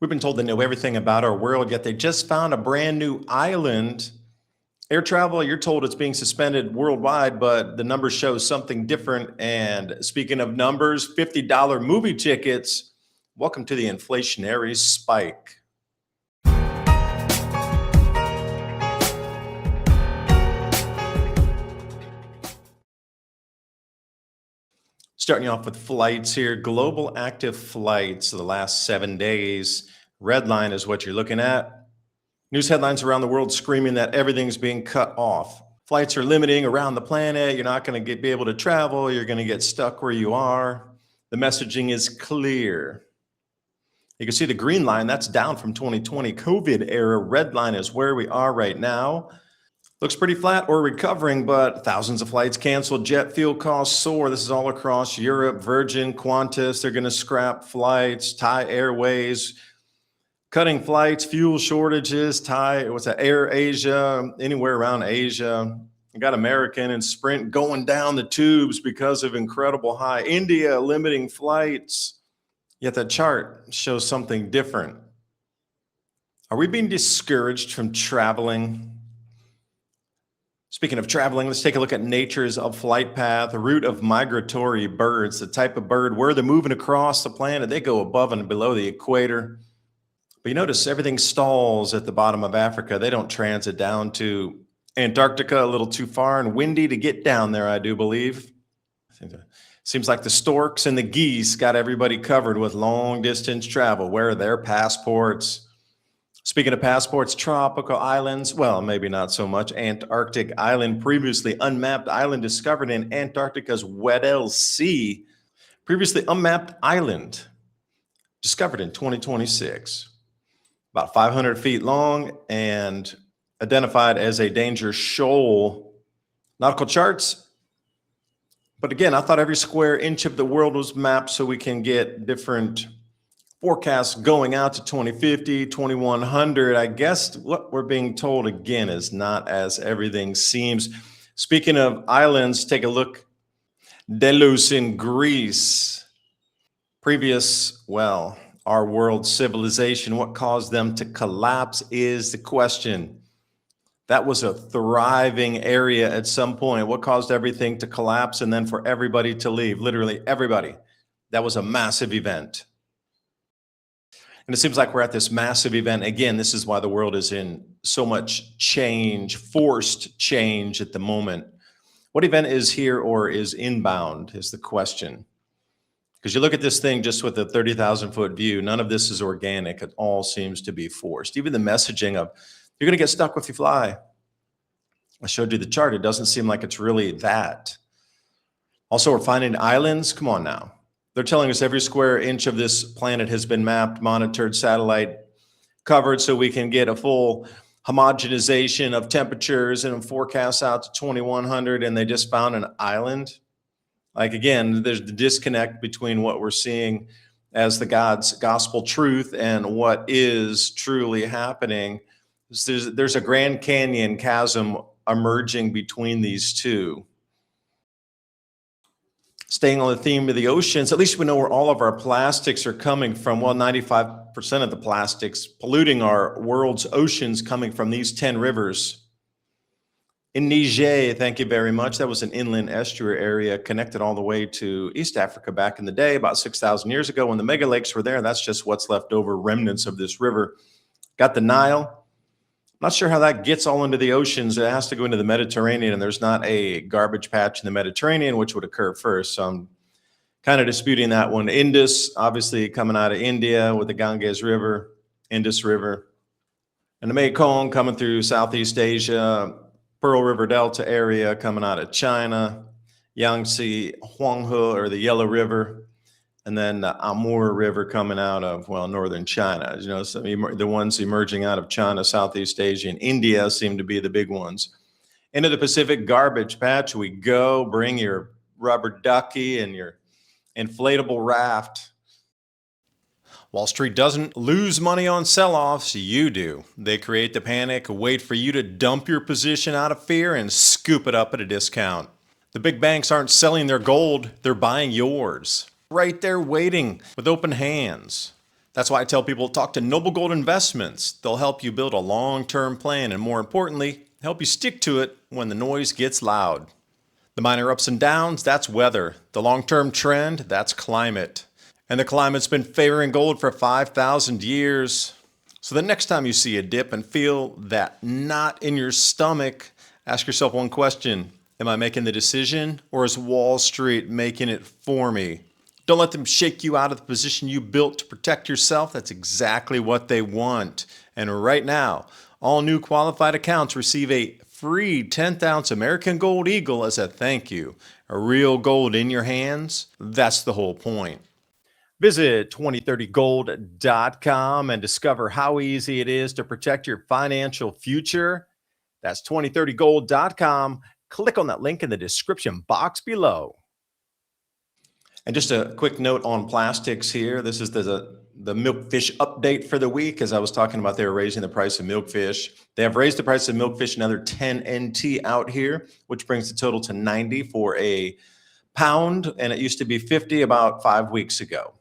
We've been told they know everything about our world, yet they just found a brand new island. Air travel, you're told it's being suspended worldwide, but the numbers show something different. And speaking of numbers, $50 movie tickets. Welcome to the inflationary spike. Starting off with flights here, global active flights the last 7 days. Red line is what you're looking at. News headlines around the world screaming that everything's being cut off. Flights are limiting around the planet. You're not going to be able to travel. You're going to get stuck where you are. The messaging is clear. You can see the green line, that's down from 2020 COVID era. Red line is where we are right now. Looks pretty flat or recovering, but thousands of flights canceled. Jet fuel costs soar. This is all across Europe. Virgin, Qantas, they're going to scrap flights. Thai Airways, cutting flights, fuel shortages. Air Asia, anywhere around Asia. You got American and Sprint going down the tubes because of incredible high. India limiting flights. Yet that chart shows something different. Are we being discouraged from traveling? Speaking of traveling, let's take a look at nature's flight path, the route of migratory birds, the type of bird, where they're moving across the planet. They go above and below the equator. But you notice everything stalls at the bottom of Africa. They don't transit down to Antarctica, a little too far and windy to get down there, I do believe. Seems like the storks and the geese got everybody covered with long distance travel. Where are their passports? Speaking of passports, tropical islands, well, maybe not so much. Antarctic island, previously unmapped island discovered in Antarctica's Weddell Sea. Previously unmapped island discovered in 2026. About 500 feet long and identified as a danger shoal. Nautical charts. But again, I thought every square inch of the world was mapped so we can get different forecasts going out to 2050, 2100. I guess what we're being told again is not as everything seems. Speaking of islands, take a look. Delos in Greece. Our world civilization, what caused them to collapse is the question. That was a thriving area at some point. What caused everything to collapse and then for everybody to leave? Literally everybody. That was a massive event. And it seems like we're at this massive event. Again, this is why the world is in so much change, forced change at the moment. What event is here or is inbound is the question. Because you look at this thing just with a 30,000 foot view, none of this is organic. It all seems to be forced. Even the messaging of, you're going to get stuck if you fly. I showed you the chart. It doesn't seem like it's really that. Also, we're finding islands. Come on now. They're telling us every square inch of this planet has been mapped, monitored, satellite covered, so we can get a full homogenization of temperatures and forecasts out to 2100, and they just found an island. Like, again, there's the disconnect between what we're seeing as the God's gospel truth and what is truly happening. There's a Grand Canyon chasm emerging between these two. Staying on the theme of the oceans, at least we know where all of our plastics are coming from. Well, 95% of the plastics polluting our world's oceans coming from these 10 rivers. In Niger, thank you very much. That was an inland estuary area connected all the way to East Africa back in the day, about 6,000 years ago when the mega lakes were there. That's just what's left over, remnants of this river. Got the Nile. Not sure how that gets all into the oceans. It has to go into the Mediterranean, and there's not a garbage patch in the Mediterranean, which would occur first. So I'm kind of disputing that one. Indus, obviously coming out of India with the Ganges River, Indus River, and the Mekong coming through Southeast Asia, Pearl River Delta area coming out of China, Yangtze, Huanghe, or the Yellow River, and then the Amur River coming out of, well, northern China. You know, the ones emerging out of China, Southeast Asia, and India seem to be the big ones. Into the Pacific garbage patch we go. Bring your rubber ducky and your inflatable raft. Wall Street doesn't lose money on sell-offs, you do. They create the panic, wait for you to dump your position out of fear and scoop it up at a discount. The big banks aren't selling their gold, they're buying yours. Right there waiting with open hands. That's why I tell people talk to Noble Gold Investments. They'll help you build a long-term plan and, more importantly, help you stick to it when the noise gets loud. The minor ups and downs, that's weather. The long-term trend, that's climate. And the climate's been favoring gold for 5,000 years. So the next time you see a dip and feel that knot in your stomach, ask yourself one question. Am I making the decision, or is Wall Street making it for me? Don't let them shake you out of the position you built to protect yourself. That's exactly what they want. And right now, all new qualified accounts receive a free 10th ounce American Gold Eagle as a thank you. A real gold in your hands, that's the whole point. Visit 2030gold.com and discover how easy it is to protect your financial future. That's 2030gold.com. Click on that link in the description box below. And just a quick note on plastics here. This is the Milkfish update for the week. As I was talking about, they were raising the price of Milkfish. They have raised the price of Milkfish another 10 NT out here, which brings the total to 90 for a pound. And it used to be 50 about 5 weeks ago.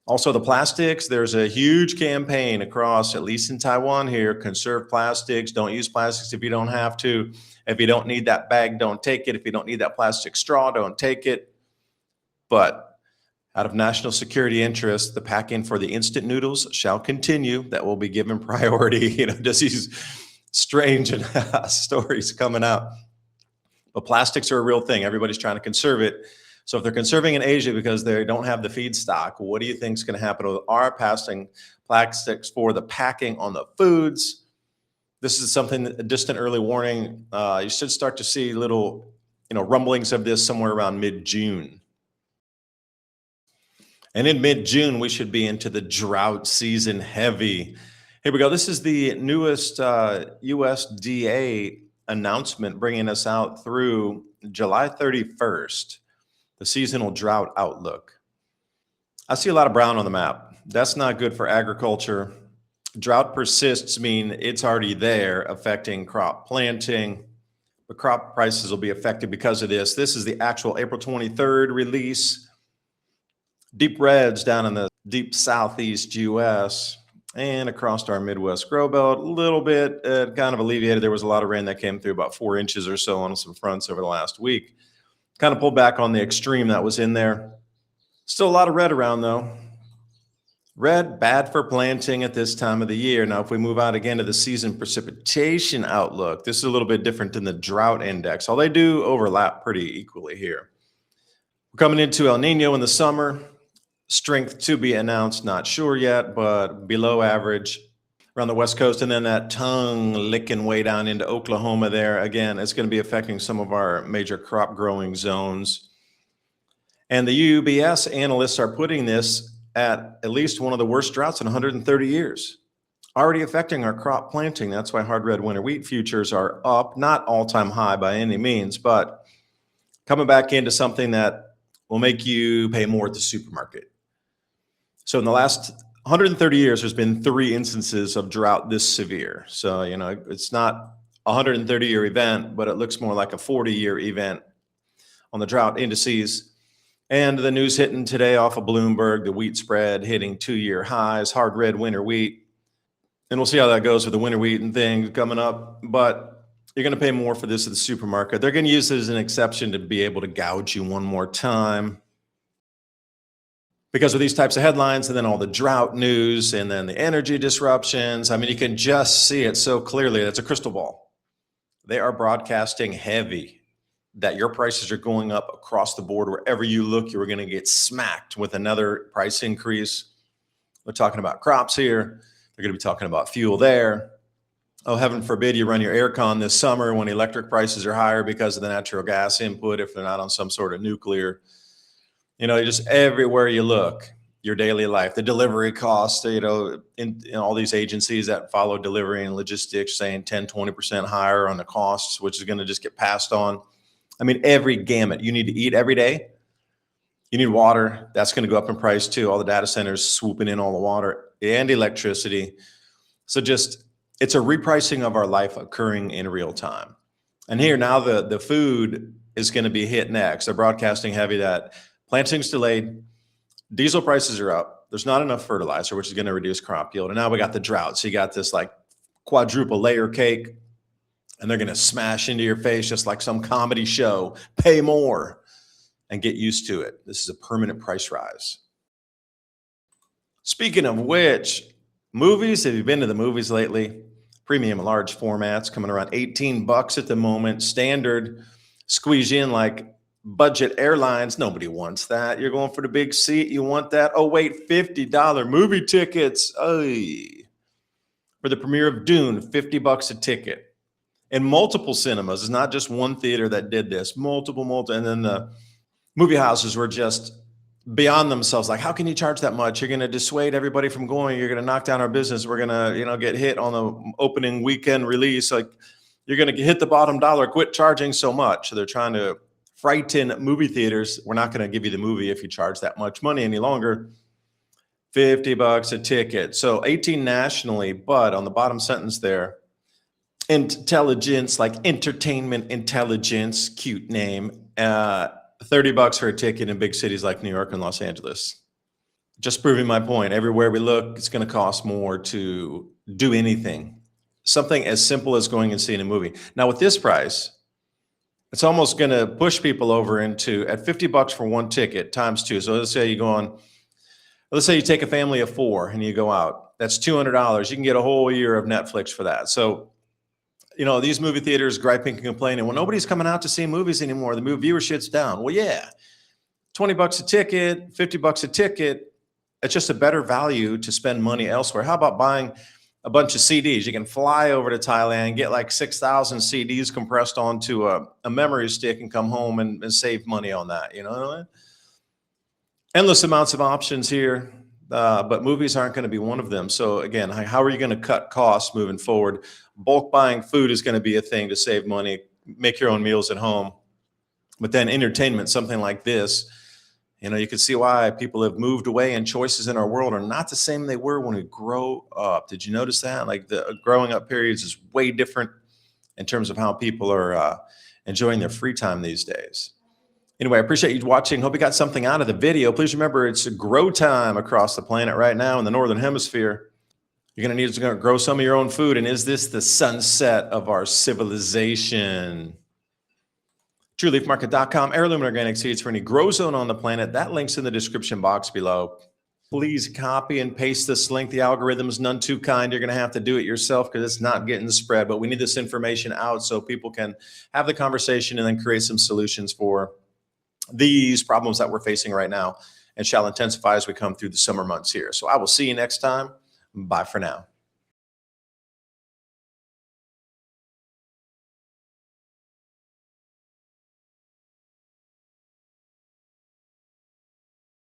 Also, the plastics, there's a huge campaign across, at least in Taiwan here, conserve plastics. Don't use plastics if you don't have to. If you don't need that bag, don't take it. If you don't need that plastic straw, don't take it. But out of national security interest, the packing for the instant noodles shall continue. That will be given priority. Just these strange stories coming out. But plastics are a real thing. Everybody's trying to conserve it. So if they're conserving in Asia because they don't have the feedstock, what do you think is going to happen with our passing plastics for the packing on the foods? This is something, a distant early warning. You should start to see little, rumblings of this somewhere around mid-June. And in mid-June, we should be into the drought season heavy. Here we go. This is the newest USDA announcement bringing us out through July 31st. The seasonal drought outlook. I see a lot of brown on the map. That's not good for agriculture. Drought persists mean it's already there, affecting crop planting. The crop prices will be affected because of this. This is the actual April 23rd release. Deep reds down in the deep southeast US and across our Midwest grow belt. A little bit kind of alleviated. There was a lot of rain that came through, about 4 inches or so on some fronts over the last week. Kind of pulled back on the extreme that was in there. Still a lot of red around though. Red, bad for planting at this time of the year. Now, if we move out again to the season precipitation outlook, this is a little bit different than the drought index. All they do overlap pretty equally here. We're coming into El Niño in the summer. Strength to be announced, not sure yet, but below average around the West Coast. And then that tongue licking way down into Oklahoma there. Again, it's going to be affecting some of our major crop growing zones. And the UBS analysts are putting this at least one of the worst droughts in 130 years. Already affecting our crop planting. That's why hard red winter wheat futures are up, not all-time high by any means, but coming back into something that will make you pay more at the supermarket. So in the last 130 years, there's been 3 instances of drought this severe. So, it's not a 130-year event, but it looks more like a 40-year event on the drought indices. And the news hitting today off of Bloomberg, the wheat spread hitting 2-year highs, hard red winter wheat. And we'll see how that goes with the winter wheat and things coming up. But you're going to pay more for this at the supermarket. They're going to use it as an exception to be able to gouge you one more time. Because of these types of headlines and then all the drought news and then the energy disruptions, you can just see it so clearly. That's a crystal ball. They are broadcasting heavy that your prices are going up across the board. Wherever you look, you're going to get smacked with another price increase. They're talking about crops here. They're going to be talking about fuel there. Oh, heaven forbid you run your air con this summer when electric prices are higher because of the natural gas input, if they're not on some sort of nuclear. Just everywhere you look, your daily life, the delivery costs, in all these agencies that follow delivery and logistics saying 10, 20% higher on the costs, which is going to just get passed on. Every gamut. You need to eat every day. You need water. That's going to go up in price too. All the data centers swooping in all the water and electricity. So it's a repricing of our life occurring in real time. And here now the food is going to be hit next. They're broadcasting heavy that planting's delayed. Diesel prices are up. there's not enough fertilizer, which is going to reduce crop yield. And now we got the drought. So you got this like quadruple layer cake, and they're going to smash into your face just like some comedy show. Pay more and get used to it. This is a permanent price rise. Speaking of which, movies, have you been to the movies lately? Premium large formats coming around 18 bucks at the moment. Standard, squeeze in like budget airlines. Nobody wants that. You're going for the big seat. You want that. Oh, wait, $50 movie tickets. Oy. For the premiere of Dune, 50 bucks a ticket. And multiple cinemas. It's not just one theater that did this. Multiple. And then the movie houses were just beyond themselves. Like, how can you charge that much? You're going to dissuade everybody from going. You're going to knock down our business. We're going to, get hit on the opening weekend release. Like, you're going to hit the bottom dollar. Quit charging so much. So they're trying to frighten movie theaters. We're not going to give you the movie if you charge that much money any longer. 50 bucks a ticket. So 18 nationally, but on the bottom sentence there, intelligence, like entertainment intelligence, cute name, 30 bucks for a ticket in big cities like New York and Los Angeles. Just proving my point. Everywhere we look, it's going to cost more to do anything. Something as simple as going and seeing a movie. Now with this price, it's almost going to push people over into at 50 bucks for one ticket times two. So let's say you go on, let's say you take a family of 4 and you go out. That's $200. You can get a whole year of Netflix for that. So these movie theaters griping and complaining, well, nobody's coming out to see movies anymore. The movie viewership's down. Well, yeah, 20 bucks a ticket, 50 bucks a ticket. It's just a better value to spend money elsewhere. How about buying a bunch of CDs? You can fly over to Thailand, get like 6,000 CDs compressed onto a memory stick and come home and save money on that. Endless amounts of options here. But movies aren't going to be one of them. So again, how are you going to cut costs moving forward? Bulk buying food is going to be a thing to save money, make your own meals at home. But then entertainment, something like this, you can see why people have moved away, and choices in our world are not the same they were when we grow up. Did you notice that? Like the growing up periods is way different in terms of how people are enjoying their free time these days. Anyway, I appreciate you watching. Hope you got something out of the video. Please remember, it's grow time across the planet right now in the Northern Hemisphere. You're going to need to grow some of your own food. And is this the sunset of our civilization? TrueLeafMarket.com, heirloom and organic seeds for any grow zone on the planet. That link's in the description box below. Please copy and paste this link. The algorithm is none too kind. You're going to have to do it yourself because it's not getting spread. But we need this information out so people can have the conversation and then create some solutions for these problems that we're facing right now, and shall intensify as we come through the summer months here. So I will see you next time. Bye for now.